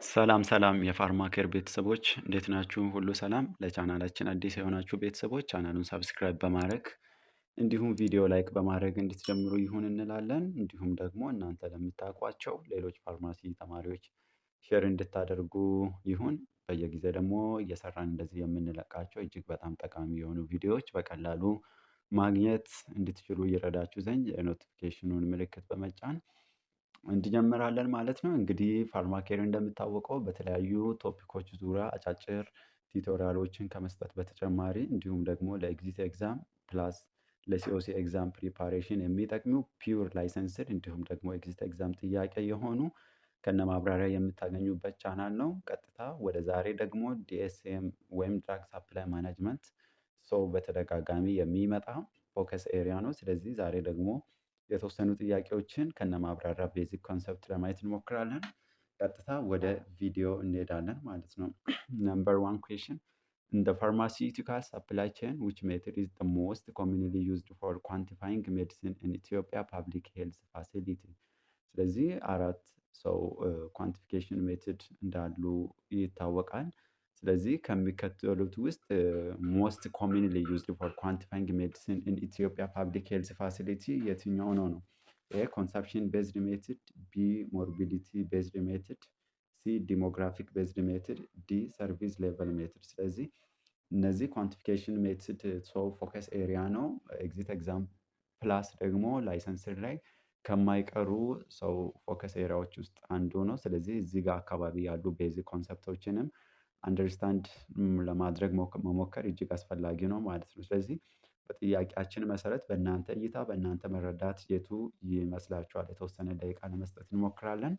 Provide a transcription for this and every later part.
ሰላም ሰላም የፋርማኬር ቤተሰቦች እንዴት ናችሁ? ሁሉ ሰላም? ለቻናላችን አዲስ የሆናችሁ ቤተሰቦች ቻናሉን ሰብስክራይብ በማድረግ እንዲሁም ቪዲዮ ላይክ በማድረግ እንድትጀምሩ ይሁን እንላለን። እንዲሁም ደግሞ እናንተ ለምታውቋቸው ሌሎች ፋርማሲ ተማሪዎች ሼር እንድታደርጉ ይሁን። በየጊዜ ደግሞ እየሰራን እንደዚህ የምንለቃቸው እጅግ በጣም ጠቃሚ የሆኑ ቪዲዮዎች በቀላሉ ማግኘት እንድትችሉ ይረዳችሁ ዘንድ የኖቲፊኬሽኑን ምልክት በመጫን እንጀምራለን ማለት ነው። እንግዲህ ፋርማኬር እንደሚታወቀው በተለያዩ ቶፒኮች ዙሪያ አጫጭር ቲቶሪያሎችን ከመስጠት በተጨማሪ እንዲሁም ደግሞ ለኤግዚት ኤግዛም ፕላስ ለሲኦሲ ኤግዛም ፕሪፓሬሽን የሚጠቅሙ ፒውር ላይሰንስድ እንዲሁም ደግሞ ኤግዚት ኤግዛም ጥያቄ የሆኑ ከነማብራሪያ የምታገኙበት ቻናል ነው። ቀጥታ ወደ ዛሬ ደግሞ ዲኤስኤም ወይም ድራግ ሳፕላይ ማኔጅመንት ሰው በተደጋጋሚ የሚመጣ ፎከስ ኤሪያ ነው። ስለዚህ ዛሬ ደግሞ የተወሰኑ ጥያቄዎችን ከነማብራሪያ ቤዚክ ኮንሰፕት ለማየት እንሞክራለን። ቀጥታ ወደ ቪዲዮ እንሄዳለን ማለት ነው። ነምበር ዋን ኩዌሽን in the pharmaceutical supply chain which method is the most commonly used for quantifying medicine in Ethiopia public health facility? ስለዚህ አራት ሰው ኳንቲፊኬሽን ሜትድ እንዳሉ ይታወቃል። ስለዚህ ከሚከተሉት ውስጥ ሞስት ኮሚንሊ ዩዝድ ፎር ኳንቲፋይንግ ሜዲሲን ኢን ኢትዮጵያ ፓብሊክ ሄልዝ ፋሲሊቲ የትኛው ነው? ኤ ኮንሰፕሽን ቤዝድ ሜትድ፣ ቢ ሞርቢዲቲ ቤዝድ ሜትድ፣ ሲ ዲሞግራፊክ ቤዝድ ሜትድ፣ ዲ ሰርቪስ ሌቨል ሜትድ። ስለዚህ እነዚህ ኳንቲፊኬሽን ሜትድ ሰው ፎከስ ኤሪያ ነው። ኤግዚት ኤግዛም ፕላስ ደግሞ ላይሰንስር ላይ ከማይቀሩ ሰው ፎከስ ኤሪያዎች ውስጥ አንዱ ነው። ስለዚህ እዚህ ጋር አካባቢ ያሉ ቤዚክ ኮንሰፕቶችንም አንደርስታንድ ለማድረግ መሞከር እጅግ አስፈላጊ ነው ማለት ነው። ስለዚህ በጥያቄያችን መሰረት በእናንተ እይታ በእናንተ መረዳት የቱ ይመስላችኋል? የተወሰነ ደቂቃ ለመስጠት እንሞክራለን።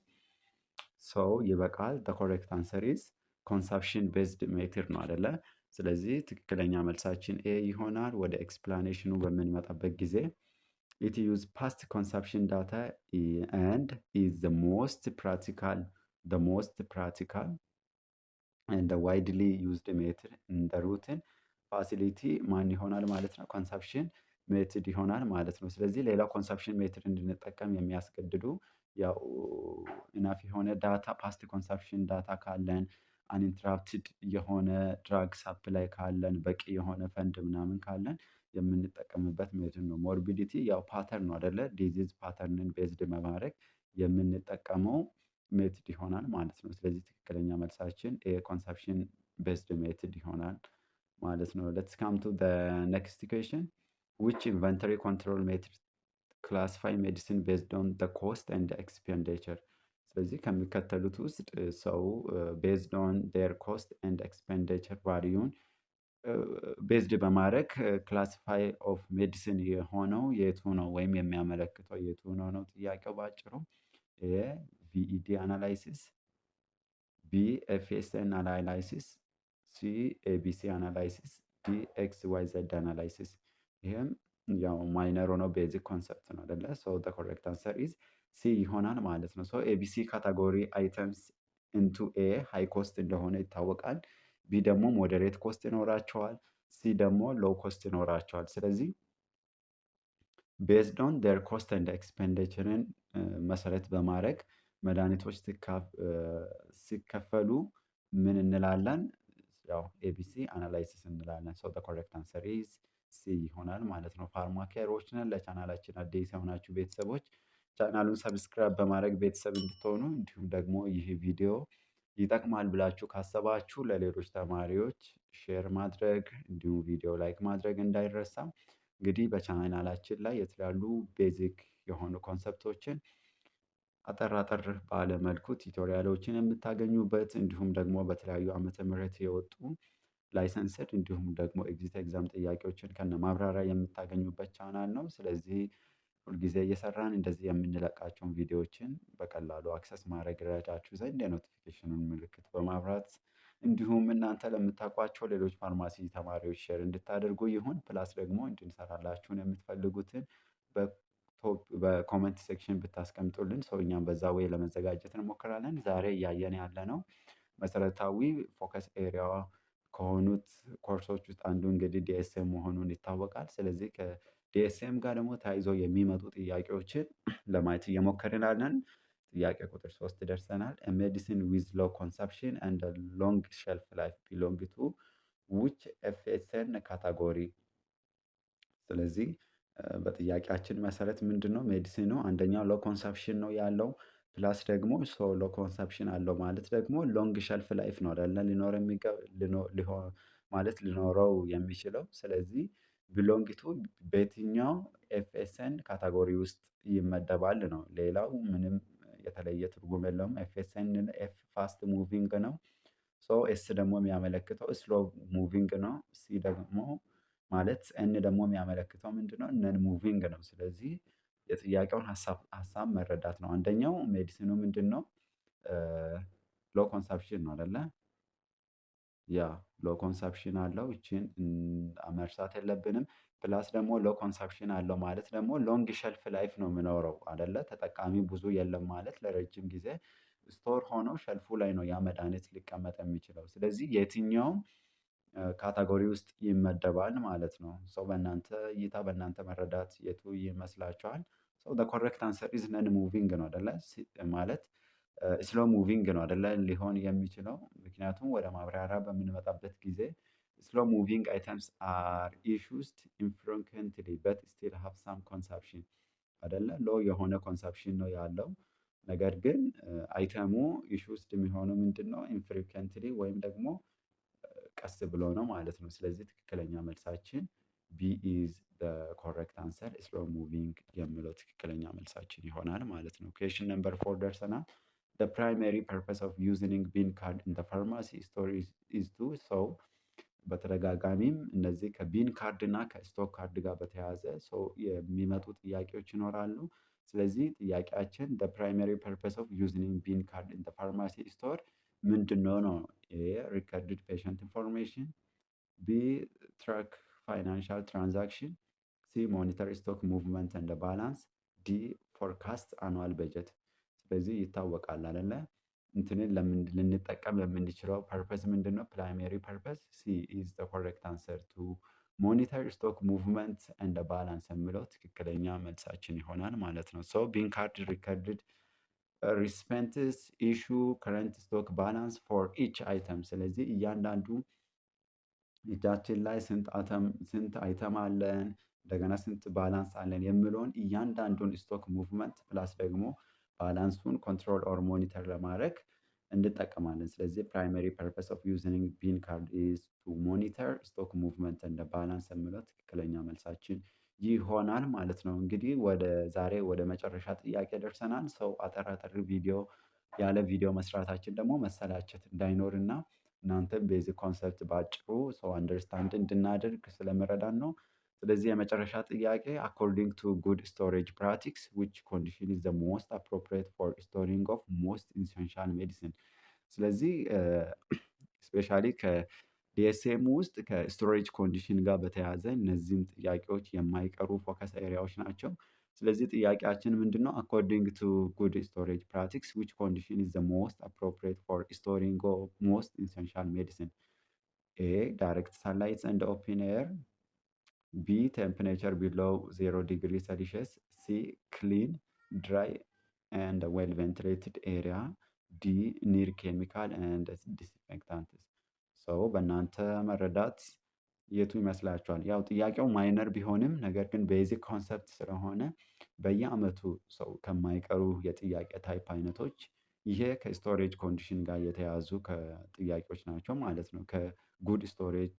ሰው ይበቃል። the correct answer is consumption based method ነው አይደለ? ስለዚህ ትክክለኛ መልሳችን ኤ ይሆናል። ወደ ኤክስፕላኔሽኑ በምንመጣበት ጊዜ it use past consumption data and is the most practical and the widely used method in the routine facility ማን ይሆናል ማለት ነው? ኮንሰፕሽን ሜትድ ይሆናል ማለት ነው። ስለዚህ ሌላው ኮንሰፕሽን ሜትድ እንድንጠቀም የሚያስገድዱ ያው ኢናፍ የሆነ ዳታ ፓስት ኮንሰፕሽን ዳታ ካለን አንኢንተራፕትድ የሆነ ድራግ ሳፕላይ ካለን በቂ የሆነ ፈንድ ምናምን ካለን የምንጠቀምበት ሜትድ ነው። ሞርቢዲቲ ያው ፓተርን ነው አይደለ? ዲዚዝ ፓተርንን ቤዝድ በማድረግ የምንጠቀመው ሜትድ ይሆናል ማለት ነው። ስለዚህ ትክክለኛ መልሳችን ኤ ኮንሰፕሽን ቤዝድ ሜትድ ይሆናል ማለት ነው። ሌትስ ካም ቱ ዘ ኔክስት ኢኩዌሽን which inventory control method classify medicine based on the cost and the expenditure? ስለዚህ ከሚከተሉት ውስጥ ሰው ቤዝድ ኦን ዴር ኮስት ኤንድ ኤክስፔንዲቸር ቫልዩን ቤዝድ በማድረግ ክላሲፋይ ኦፍ ሜዲሲን የሆነው የቱ ነው ወይም የሚያመለክተው የቱ ነው ጥያቄው ባጭሩ። ኤ ቪኢዲ አናላይሲስ፣ ቢ ኤፍኤስኤን አናላይሲስ፣ ሲ ኤቢሲ አናላይሲስ፣ ዲ ኤክስ ዋይ ዘድ አናላይሲስ። ይህም ያው ማይነር ሆኖ ቤዚክ ኮንሰፕት ነው አይደለ? ሶ ዘ ኮሬክት አንሰር ኢዝ ሲ ይሆናል ማለት ነው። ሶ ኤቢሲ ካታጎሪ አይተምስ ኢንቱ ኤ ሃይ ኮስት እንደሆነ ይታወቃል። ቢ ደግሞ ሞዴሬት ኮስት ይኖራቸዋል። ሲ ደግሞ ሎው ኮስት ይኖራቸዋል። ስለዚህ ቤዝድ ኦን ዴር ኮስት ኤንድ ኤክስፔንዲቸርን መሰረት በማድረግ መድኃኒቶች ሲከፈሉ ምን እንላለን? ያው ኤቢሲ አናላይሲስ እንላለን። ሶ ዘ ኮሬክት አንሰር ኢዝ ሲ ይሆናል ማለት ነው። ፋርማኬሮች ነን። ለቻናላችን አዲስ የሆናችሁ ቤተሰቦች ቻናሉን ሰብስክራይብ በማድረግ ቤተሰብ እንድትሆኑ እንዲሁም ደግሞ ይህ ቪዲዮ ይጠቅማል ብላችሁ ካሰባችሁ ለሌሎች ተማሪዎች ሼር ማድረግ እንዲሁም ቪዲዮ ላይክ ማድረግ እንዳይረሳ። እንግዲህ በቻናላችን ላይ የተለያዩ ቤዚክ የሆኑ ኮንሰፕቶችን አጠር አጠር ባለ መልኩ ቲቶሪያሎችን የምታገኙበት እንዲሁም ደግሞ በተለያዩ ዓመተ ምህረት የወጡ ላይሰንስድ እንዲሁም ደግሞ ኤግዚት ኤግዛም ጥያቄዎችን ከነ ማብራሪያ የምታገኙበት ቻናል ነው። ስለዚህ ሁልጊዜ እየሰራን እንደዚህ የምንለቃቸውን ቪዲዮዎችን በቀላሉ አክሰስ ማድረግ ይረዳችሁ ዘንድ የኖቲፊኬሽኑን ምልክት በማብራት እንዲሁም እናንተ ለምታውቋቸው ሌሎች ፋርማሲ ተማሪዎች ሼር እንድታደርጉ ይሁን። ፕላስ ደግሞ እንድንሰራላችሁን የምትፈልጉትን በኮመንት ሴክሽን ብታስቀምጡልን ሰው እኛም በዛ ወይ ለመዘጋጀት እንሞክራለን። ዛሬ እያየን ያለነው መሰረታዊ ፎከስ ኤሪያ ከሆኑት ኮርሶች ውስጥ አንዱ እንግዲህ ዲኤስኤም መሆኑን ይታወቃል። ስለዚህ ከዲኤስኤም ጋር ደግሞ ተያይዞ የሚመጡ ጥያቄዎችን ለማየት እየሞከርን አለን። ጥያቄ ቁጥር 3 ደርሰናል። ሜዲሲን ዊዝ ሎ ኮንሰፕሽን ኤንድ ሎንግ ሼልፍ ላይፍ ቢሎንግ ቱ ዊች ኤፍኤስኤን ካታጎሪ? ስለዚህ በጥያቄያችን መሰረት ምንድነው ሜዲሲኑ አንደኛው ሎ ኮንሰፕሽን ነው ያለው ፕላስ ደግሞ ሎ ኮንሰፕሽን አለው ማለት ደግሞ ሎንግ ሸልፍ ላይፍ ነው አይደለ ሊኖረው የሚችለው። ስለዚህ ቢሎንግ ቱ በየትኛው ኤፍኤስኤን ካታጎሪ ውስጥ ይመደባል ነው። ሌላው ምንም የተለየ ትርጉም የለውም። ኤፍኤስኤን ኤፍ ፋስት ሙቪንግ ነው። ኤስ ደግሞ የሚያመለክተው ስሎ ሙቪንግ ነው። ሲ ደግሞ ማለት ኤን ደግሞ የሚያመለክተው ምንድነው? ነን ሙቪንግ ነው። ስለዚህ የጥያቄውን ሀሳብ መረዳት ነው። አንደኛው ሜዲሲኑ ምንድነው? ሎ ኮንሰፕሽን ነው አይደለ? ያ ሎ ኮንሰፕሽን አለው ይቺን መርሳት የለብንም። ፕላስ ደግሞ ሎ ኮንሰፕሽን አለው ማለት ደግሞ ሎንግ ሸልፍ ላይፍ ነው የሚኖረው አይደለ? ተጠቃሚው ብዙ የለም ማለት ለረጅም ጊዜ ስቶር ሆኖ ሸልፉ ላይ ነው ያ መድሃኒት ሊቀመጥ የሚችለው። ስለዚህ የትኛውም ካታጎሪ ውስጥ ይመደባል ማለት ነው። በእናንተ እይታ በእናንተ መረዳት የቱ ይመስላችኋል? ዘ ኮሬክት አንሰር ኢዝ ነን ሙቪንግ ነው አይደለ? ማለት ስሎ ሙቪንግ ነው አይደለ ሊሆን የሚችለው። ምክንያቱም ወደ ማብራሪያ በምንመጣበት ጊዜ ስሎ ሙቪንግ አይተምስ አር ኢሹስድ ኢንፍሪኩዌንትሊ በት ስቲል ሃቭ ሳም ኮንሰፕሽን አይደለ? ሎ የሆነ ኮንሰፕሽን ነው ያለው። ነገር ግን አይተሙ ኢሹስድ የሚሆነው ምንድነው? ኢንፍሪኩዌንትሊ ወይም ደግሞ ቀስ ብሎ ነው ማለት ነው። ስለዚህ ትክክለኛ መልሳችን ቢ ኢዝ ዘ ኮሬክት አንሰር ስሎ ሙቪንግ የሚለው ትክክለኛ መልሳችን ይሆናል ማለት ነው። ኩዌስችን ነምበር 4 ደርሰናል። the primary purpose of using ቢን ካርድ in the pharmacy store is to በተደጋጋሚም እነዚህ ከቢን ካርድ እና ከስቶክ ካርድ ጋር በተያያዘ የሚመጡ ጥያቄዎች ይኖራሉ። ስለዚህ ጥያቄያችን the primary purpose of using ቢን ካርድ in the pharmacy store ምንድነው ነው? ኤ ሪከርድድ ፔሸንት ኢንፎርሜሽን፣ ቢ ትራክ ፋይናንሻል ትራንዛክሽን፣ ሲ ሞኒተር ስቶክ ሙቭመንት እንደ ባላንስ፣ ዲ ፎርካስት አኑዋል በጀት። ስለዚህ ይታወቃል አይደለ? እንትንን ልንጠቀም የምንችለው ፐርፐስ ምንድነው? ፕራይሜሪ ፐርፐስ ሲ ኢዝ ዘ ኮሬክት አንሰር ቱ ሞኒተር ስቶክ ሙቭመንት እንደ ባላንስ የሚለው ትክክለኛ መልሳችን ይሆናል ማለት ነው። ቢን ካርድ ሪከርድድ ሪስፔንትስ ኢሹ ከረንት ስቶክ ባላንስ ፎር ኢች አይተም። ስለዚህ እያንዳንዱ እጃችን ላይ ስንት አይተም አለን፣ እንደገና ስንት ባላንስ አለን የሚለውን እያንዳንዱን ስቶክ ሙቭመንት ፕላስ ደግሞ ባላንሱን ኮንትሮል ኦር ሞኒተር ለማድረግ እንጠቀማለን። ስለዚህ ፕራይመሪ ፐርፐስ ኦፍ ዩዚንግ ቢን ካርድ ኢዝ ቱ ሞኒተር ስቶክ ሙቭመንት እንደ ባላንስ የሚለው ትክክለኛ መልሳችን ይሆናል ማለት ነው። እንግዲህ ዛሬ ወደ መጨረሻ ጥያቄ ደርሰናል። አጠር አጠር ያለ ቪዲዮ መስራታችን ደግሞ መሰላቸት እንዳይኖርና እናንተም ቤዚክ ኮንሰፕት በአጭሩ አንደርስታንድ እንድናደርግ ስለሚረዳን ነው። ስለዚህ የመጨረሻ ጥያቄ አኮርዲንግ ቱ ጉድ ስቶሬጅ ፕራክቲስ ዊች ኮንዲሽን ኢዝ ዘ ሞስት አፕሮፕሪየት ፎር ስቶሪንግ ኦፍ ሞስት ኢሰንሻል ሜዲሲን። ስለዚህ ስፔሻሊ ከዲኤስኤም ውስጥ ከስቶሬጅ ኮንዲሽን ጋር በተያያዘ እነዚህም ጥያቄዎች የማይቀሩ ፎከስ ኤሪያዎች ናቸው። ስለዚህ ጥያቄያችን ምንድነው? አኮርዲንግ ቱ ጉድ ስቶሬጅ ፕራክቲስ ዊች ኮንዲሽን ኢዝ ዘ ሞስት አፕሮፕሪየት ፎር ስቶሪንግ ኦፍ ሞስት ኢሰንሻል ሜዲሲን። ኤ ዳይሬክት ሰንላይት ኤንድ ኦፕን ኤር፣ ቢ ቴምፕሬቸር ቢሎው 0 ዲግሪ ሴልሺየስ፣ ሲ ክሊን ድራይ ኤንድ ዌል ቬንቲሌትድ ኤሪያ፣ ዲ ኒር ኬሚካል ኤንድ ዲስኢንፌክታንትስ። በእናንተ መረዳት የቱ ይመስላችኋል? ያው ጥያቄው ማይነር ቢሆንም ነገር ግን ቤዚክ ኮንሰፕት ስለሆነ በየአመቱ ከማይቀሩ የጥያቄ ታይፕ አይነቶች ይሄ ከስቶሬጅ ኮንዲሽን ጋር የተያዙ ጥያቄዎች ናቸው ማለት ነው። ከጉድ ስቶሬጅ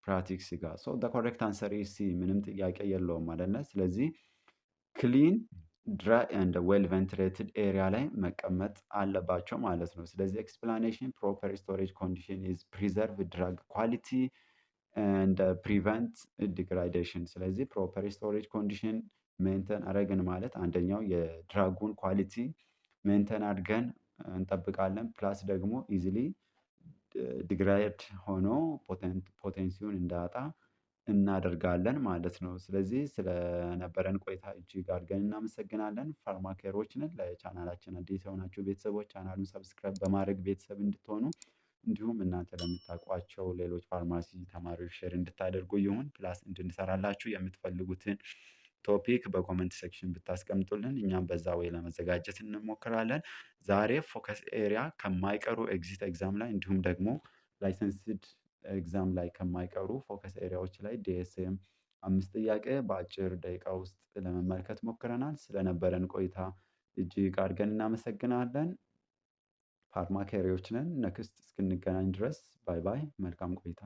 ፕራክቲስ ጋር ዘ ኮሬክት አንሰር ኢዝ ሲ። ምንም ጥያቄ የለውም አይደለ? ስለዚህ ክሊን ድራይ ኤንድ ዌል ቬንቲሌትድ ኤሪያ ላይ መቀመጥ አለባቸው ማለት ነው። ስለዚህ ኤክስፕላኔሽን ፕሮፐር ስቶሬጅ ኮንዲሽን ኢዝ ፕሪዘርቭ ድራግ ኳሊቲ ኤንድ ፕሪቨንት ዲግራዴሽን። ስለዚህ ፕሮፐር ስቶሬጅ ኮንዲሽን ሜንተን አረግን ማለት አንደኛው የድራጉን ኳሊቲ ሜንተን አድርገን እንጠብቃለን። ፕላስ ደግሞ ኢዚሊ ዲግራይድ ሆኖ ፖቴንሲውን እንዳያጣ እናደርጋለን ማለት ነው። ስለዚህ ስለነበረን ቆይታ እጅግ አድርገን እናመሰግናለን። ፋርማኬሮች ነን። ለቻናላችን አዲስ የሆናችሁ ቤተሰቦች ቻናሉን ሰብስክራይብ በማድረግ ቤተሰብ እንድትሆኑ እንዲሁም እናንተ ለምታውቋቸው ሌሎች ፋርማሲ ተማሪዎች ሼር እንድታደርጉ ይሁን። ፕላስ እንድንሰራላችሁ የምትፈልጉትን ቶፒክ በኮመንት ሴክሽን ብታስቀምጡልን እኛም በዛ ወይ ለመዘጋጀት እንሞክራለን። ዛሬ ፎከስ ኤሪያ ከማይቀሩ ኤግዚት ኤግዛም ላይ እንዲሁም ደግሞ ላይሰንስድ ኤግዛም ላይ ከማይቀሩ ፎከስ ኤሪያዎች ላይ ዲኤስኤም 5 ጥያቄ በአጭር ደቂቃ ውስጥ ለመመልከት ሞክረናል። ስለነበረን ቆይታ እጅግ አድርገን እናመሰግናለን። ፋርማኬሪዎች ነን። ነክስት እስክንገናኝ ድረስ ባይ ባይ። መልካም ቆይታ